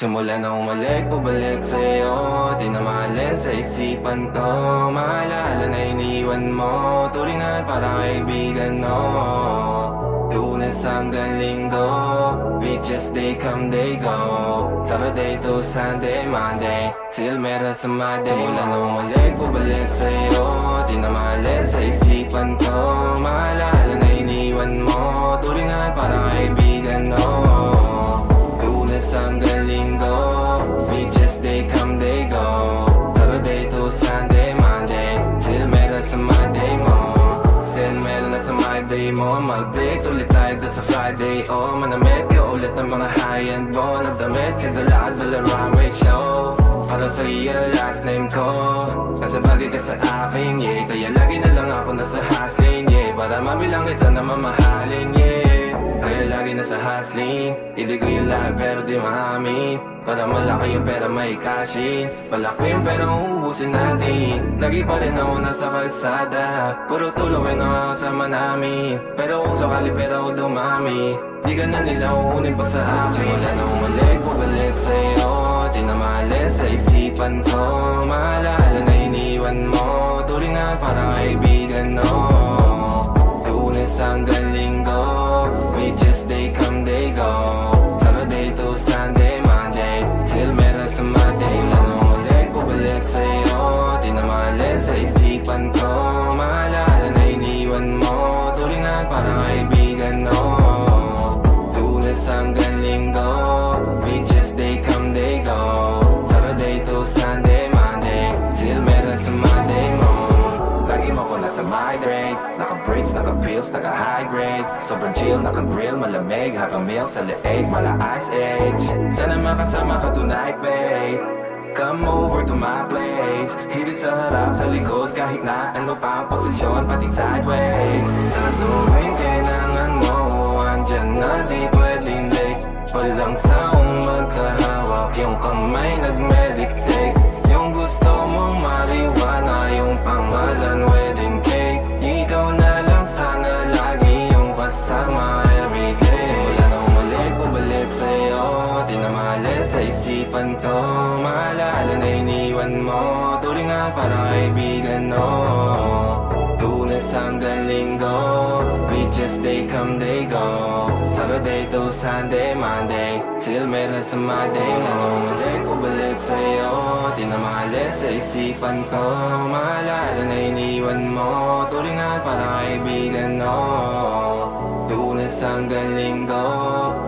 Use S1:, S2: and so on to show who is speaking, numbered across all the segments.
S1: Simula na umalik, pabalik sa'yo. Di na maalis sa isipan ko. Maalala na iniwan mo. Turingan parang kaibigan, no. Lunes hanggang Linggo, beaches they come, they go. Saturday to Sunday, Monday, till meron sa Monday. Simula na umalik, pabalik sa'yo. Di na maalis sa isipan ko. Maalala na iniwan mo. Turingan parang kaibigan, no. Lunes hanggang Linggo, beaches they come, they go. Saturday to Sunday, Monday, till meron sa Monday mo. Till meron na sa Monday mo. Mag-date ulit tayo doon sa Friday. Oh, manamit ka ulit ng mga high-end mo. Nagdamit ka dala at Balarame show. Para sa iyo last name ko, kasi bagay ka sa akin, yeah. Kaya lagi na lang ako nasa hustling, yeah. Para mabilang kita na mamahalin, yeah. Kaya lagi nasa hustling, hindi ko yung lahat pero di maamin. Para malaki yung pera may cashin, malaki yung pera uubusin natin. Lagi pa rin ako nasa kalsada, puro tulong ay nakakasama namin. Pero kung sakali pera ko dumami, di ka na nila uunin pa sa akin. Simula na umalik, pabalik sa'yo. Di na maalis sa isipan ko. Maalala na iniwan mo. Turingan parang kaibigan, no. Lunes hanggang Linggo, beaches they come, they go. Saturday to Sunday, Monday, till meron sa Monday. Lalo ulit, pabalik sa'yo. Di na maalis sa isipan ko. Maalala na iniwan mo. Turingan parang kaibigan, no. Lunes hanggang Linggo, beaches they come, they go. Saturday to Sunday, Monday, till meron sa Monday mo. Lagi mo ko nasa migrate, naka-breaks, naka-pills, naka-high grade. Sobrang chill, naka-grill, malamig, have a meal sa leeg, mala ice age. Sana makasama ka tonight, babe. Come over to my place. Hirit sa harap, sa likod, kahit na ano pa ang posisyon, pati sideways. Sa tuwing kailangan mo, andyan na, di pwedeng late. Walang saong magkahawak, yung kamay nag-meditate. Yung gusto mong mariwana, yung pangalan wedding cake. Ikaw na lang sana lagi yung kasama everyday. Simula na umalik, pabalik sa'yo. Di na maalis sa isipan ko. Maalala na iniwan mo. Turingan parang kaibigan, no. Lunes hanggang Linggo, beaches they come, they go. Saturday to Sunday, Monday, till meron sa Monday. Lalo umalik, pabalik sa'yo. Di na maalis sa isipan ko. Maalala na iniwan mo. Turingan parang kaibigan, no. Lunes hanggang Linggo,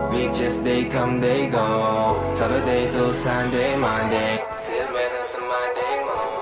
S1: beaches they come, they go. Saturday to Sunday, Monday, till meron sa Monday mo.